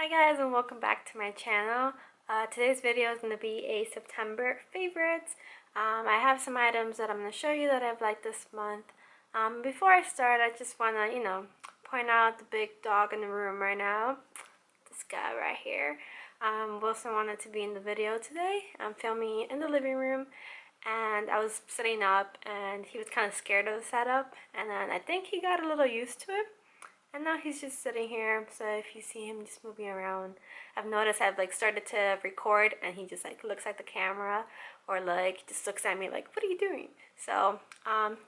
Hi guys, and welcome back to my channel. Today's video is going to be a September favorites. I have some items that I'm going to show you that I've liked this month. Before I start, I just want to, point out the big dog in the room right now. This guy right here. Wilson wanted to be in the video today. I'm filming in the living room, and I was sitting up, and he was kind of scared of the setup, and then I think he got a little used to it. And now he's just sitting here, so if you see him just moving around, I've noticed I've started to record and he just looks at the camera or just looks at me like, what are you doing? So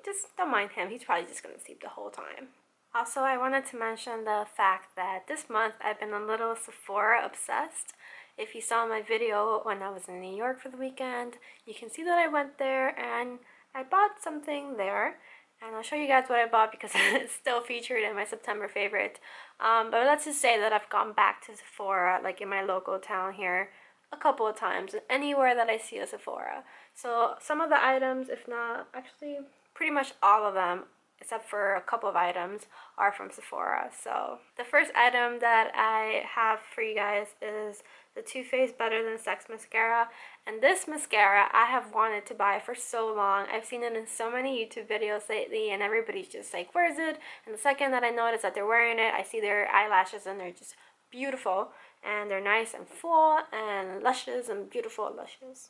just don't mind him, he's probably just gonna sleep the whole time. Also, I wanted to mention the fact that this month I've been a little Sephora obsessed. If you saw my video when I was in New York for the weekend, you can see that I went there and I bought something there. And I'll show you guys what I bought because it's still featured in my September favorite. But let's just say that I've gone back to Sephora, in my local town here, a couple of times, anywhere that I see a Sephora. So some of the items, if not, actually pretty much all of them, except for a couple of items, are from Sephora. So the first item that I have for you guys is the Too Faced Better Than Sex mascara. And this mascara I have wanted to buy for so long. I've seen it in so many YouTube videos lately and everybody's just like, where is it? And the second that I notice that they're wearing it, I see their eyelashes and they're just beautiful. And they're nice and full and luscious and beautiful luscious.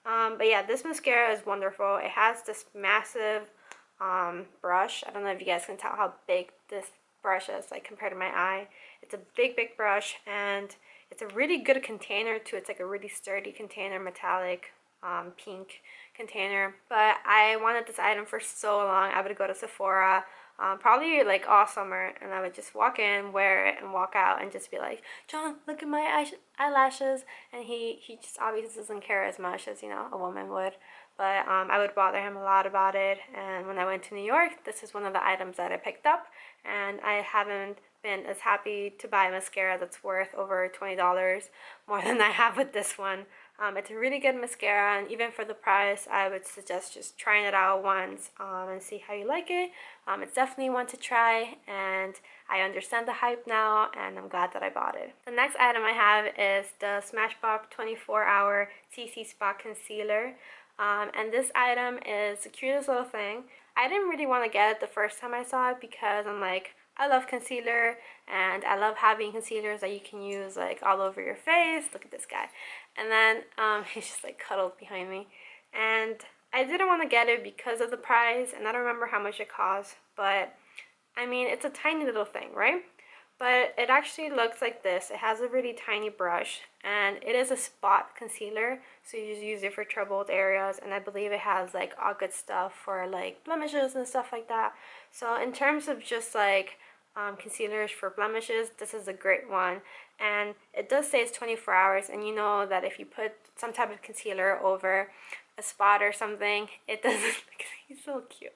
But yeah, this mascara is wonderful. It has this massive brush. I don't know if you guys can tell how big this brush is compared to my eye. It's a big brush, and it's a really good container too. It's a really sturdy container, metallic pink container. But I wanted this item for so long. I would go to Sephora probably all summer, and I would just walk in, wear it, and walk out and just be like, John, look at my eyelashes. And he just obviously doesn't care as much as a woman would. But I would bother him a lot about it. And when I went to New York, this is one of the items that I picked up, and I haven't been as happy to buy mascara that's worth over $20 more than I have with this one. It's a really good mascara, and even for the price, I would suggest just trying it out once and see how you like it. It's definitely one to try, and I understand the hype now, and I'm glad that I bought it. The next item I have is the Smashbox 24-Hour CC Spot Concealer. And this item is the cutest little thing. I didn't really want to get it the first time I saw it because I'm like, I love concealer and I love having concealers that you can use all over your face. Look at this guy. And then he's just cuddled behind me. And I didn't want to get it because of the price, and I don't remember how much it cost, but I mean, it's a tiny little thing, right? But it actually looks like this. It has a really tiny brush, and it is a spot concealer, so you just use it for troubled areas, and I believe it has all good stuff for blemishes and stuff like that. So in terms of just concealers for blemishes, this is a great one. And it does say it's 24 hours, and you know that if you put some type of concealer over a spot or something, it doesn't. He's so cute.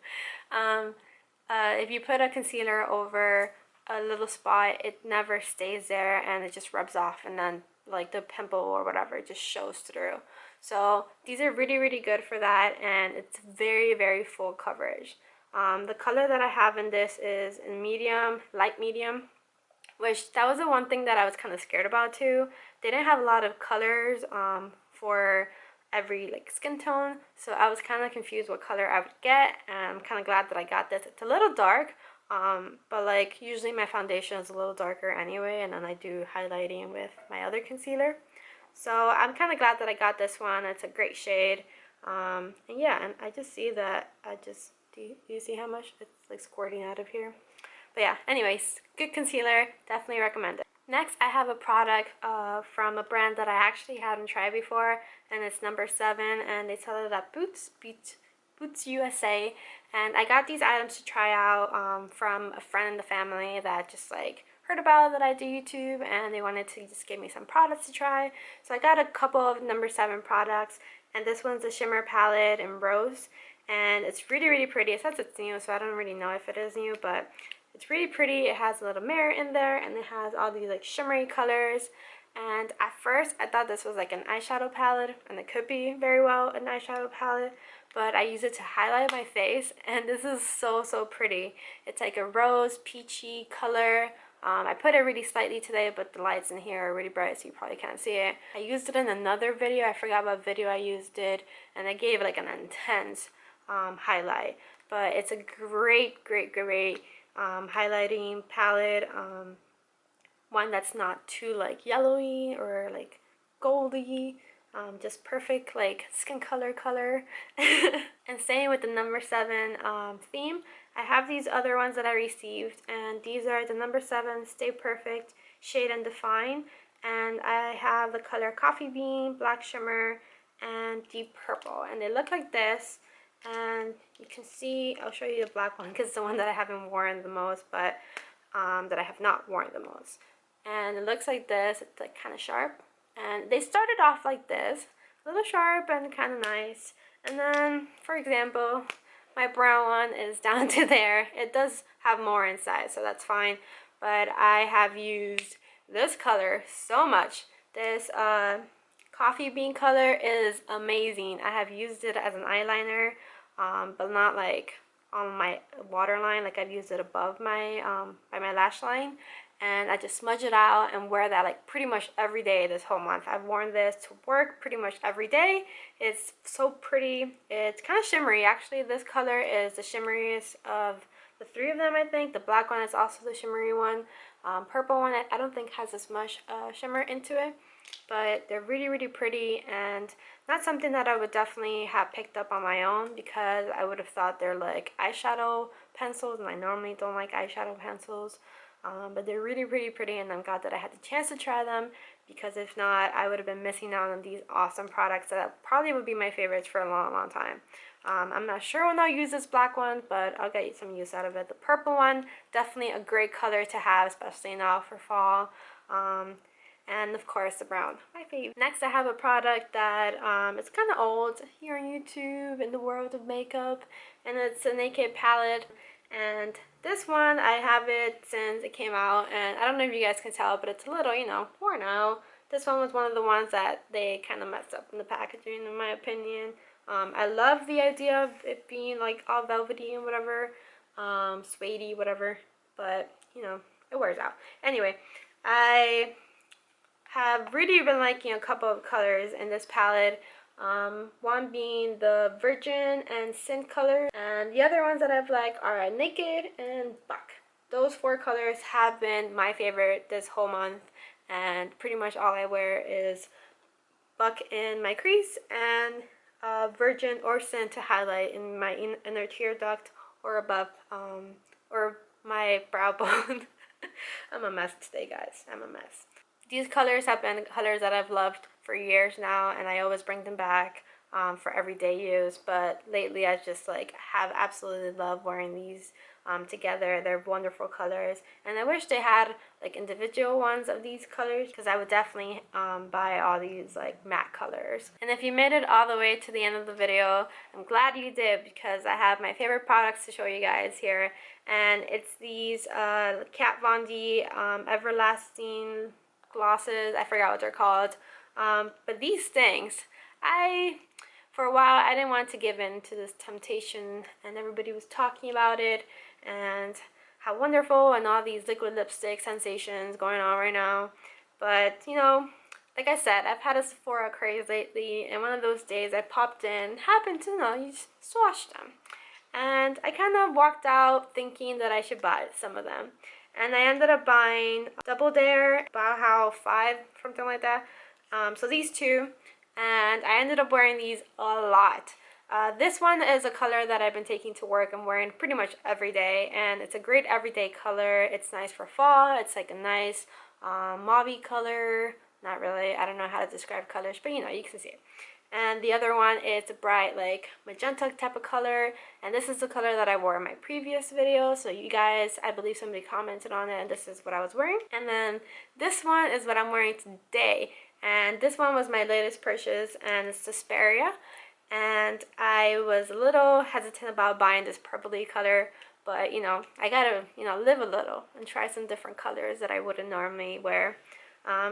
If you put a concealer over a little spot, it never stays there, and it just rubs off, and then the pimple or whatever just shows through. So these are really good for that, and it's very full coverage. The color that I have in this is in medium, light medium, which that was the one thing that I was kind of scared about too. They didn't have a lot of colors for every skin tone, so I was kind of confused what color I would get, and I'm kind of glad that I got this. It's a little dark, but usually my foundation is a little darker anyway, and then I do highlighting with my other concealer. So I'm kind of glad that I got this one. It's a great shade. And yeah, and I just see that do you see how much it's squirting out of here? But yeah, anyways, good concealer, definitely recommend it. Next, I have a product from a brand that I actually hadn't tried before, and it's No7, and they sell it at Boots USA. And I got these items to try out from a friend in the family that just heard about that I do YouTube, and they wanted to just give me some products to try. So I got a couple of No7 products, and this one's a shimmer palette in rose, and it's really pretty. It says it's new, so I don't really know if it is new, but it's really pretty. It has a little mirror in there, and it has all these shimmery colors. And at first I thought this was an eyeshadow palette, and it could be very well an eyeshadow palette, but I use it to highlight my face, and this is so pretty. It's a rose peachy color, I put it really slightly today, but the lights in here are really bright, so you probably can't see it. I used it in another video. I forgot what video I used it, and I gave it like an intense highlight. But it's a great highlighting palette. One that's not too like yellowy or like goldy. Just perfect like skin color. And staying with the number 7 theme, I have these other ones that I received, and these are the number 7 Stay Perfect Shade and Define, and I have the color Coffee Bean, Black Shimmer, and Deep Purple, and they look like this. And you can see, I'll show you the black one because it's the one that I haven't worn the most, but that I have not worn the most. And it looks like this. It's like kind of sharp, and they started off like this, a little sharp and kind of nice. And then, for example, my brown one is down to there. It does have more inside, so that's fine, but I have used this color so much. This coffee bean color is amazing. I have used it as an eyeliner, but not like on my waterline. Like I've used it above my by my lash line, and I just smudge it out and wear that like pretty much every day this whole month. I've worn this to work pretty much every day. It's so pretty. It's kind of shimmery. Actually, this color is the shimmeriest of the 3 of them, I think. The black one is also the shimmery one. Purple one I don't think has as much shimmer into it, but they're really pretty, and not something that I would definitely have picked up on my own, because I would have thought they're like eyeshadow pencils, and I normally don't like eyeshadow pencils. But they're really pretty, and I'm glad that I had the chance to try them, because if not, I would have been missing out on these awesome products that probably would be my favorites for a long time. I'm not sure when I'll use this black one, but I'll get some use out of it. The purple one, definitely a great color to have, especially now for fall. And of course the brown, my favorite. Next, I have a product that it's kind of old here on YouTube in the world of makeup, and it's a Naked palette. And this one, I have it since it came out, and I don't know if you guys can tell, but it's a little, you know, worn out. This one was one of the ones that they kind of messed up in the packaging, in my opinion. I love the idea of it being like all velvety and whatever, suede-y, whatever, but you know, it wears out. Anyway, I have really been liking a couple of colors in this palette. One being the Virgin and Sin color, and the other ones that I've liked are Naked and Buck. Those 4 colors have been my favorite this whole month, and pretty much all I wear is Buck in my crease and Virgin or Sin to highlight in my inner tear duct or above or my brow bone. I'm a mess today, guys. I'm a mess. These colors have been colors that I've loved for years now, and I always bring them back for everyday use, but lately I just like have absolutely loved wearing these together. They're wonderful colors, and I wish they had like individual ones of these colors, because I would definitely buy all these like matte colors. And if you made it all the way to the end of the video, I'm glad you did, because I have my favorite products to show you guys here, and it's these Kat Von D Everlasting glosses. I forgot what they're called, but these things, for a while I didn't want to give in to this temptation, and everybody was talking about it and how wonderful, and all these liquid lipstick sensations going on right now. But you know, like I said, I've had a Sephora craze lately, and one of those days I popped in, happened to, you know, you just swatch them, and I kind of walked out thinking that I should buy some of them. And I ended up buying Double Dare, Bauhaus 5, something like that. So these 2, and I ended up wearing these a lot. This one is a color that I've been taking to work and wearing pretty much every day, and it's a great everyday color. It's nice for fall. It's like a nice mauve-y color. Not really, I don't know how to describe colors, but you know, you can see it. And the other one is a bright like magenta type of color, and this is the color that I wore in my previous video. So you guys, I believe somebody commented on it, and this is what I was wearing. And then this one is what I'm wearing today, and this one was my latest purchase, and it's Suspiria. And I was a little hesitant about buying this purpley color, but you know, I gotta, you know, live a little and try some different colors that I wouldn't normally wear.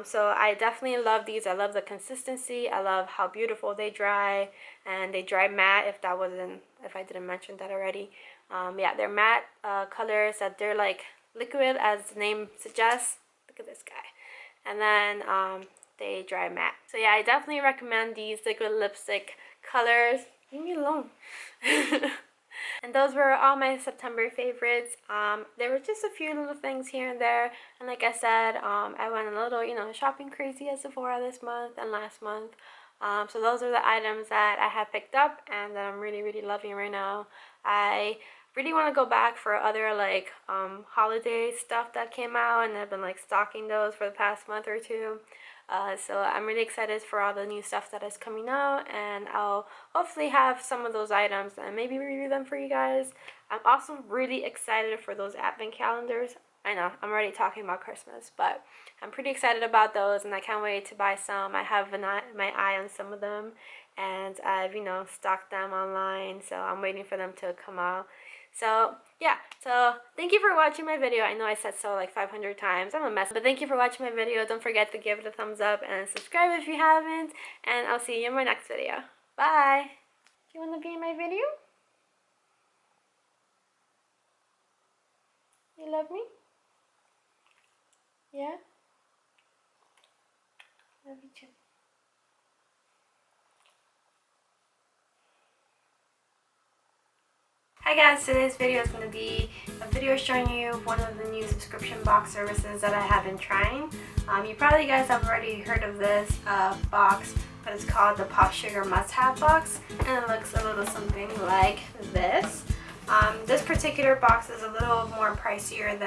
So I definitely love these. I love the consistency. I love how beautiful they dry, and they dry matte, if I didn't mention that already. Yeah, they're matte colors that they're like liquid, as the name suggests. Look at this guy. And then they dry matte. So yeah, I definitely recommend these liquid lipstick colors. Leave me alone. And those were all my September favorites. There were just a few little things here and there. And like I said, I went a little, shopping crazy at Sephora this month and last month. So those are the items that I have picked up and that I'm really, really loving right now. I really want to go back for other like holiday stuff that came out, and I've been like stocking those for the past month or two. So I'm really excited for all the new stuff that is coming out, and I'll hopefully have some of those items and maybe review them for you guys. I'm also really excited for those advent calendars. I know, I'm already talking about Christmas, but I'm pretty excited about those, and I can't wait to buy some. I have my eye on some of them, and I've, stocked them online, so I'm waiting for them to come out. So yeah, so thank you for watching my video. I know I said so like 500 times. I'm a mess, but thank you for watching my video. Don't forget to give it a thumbs up and subscribe if you haven't, and I'll see you in my next video. Bye! Do you want to be in my video? You love me? Yeah? Love you too. Hi guys, today's video is going to be a video showing you one of the new subscription box services that I have been trying. You probably guys have already heard of this box, but it's called the Popsugar must-have box, and it looks a little something like this. This particular box is a little more pricier than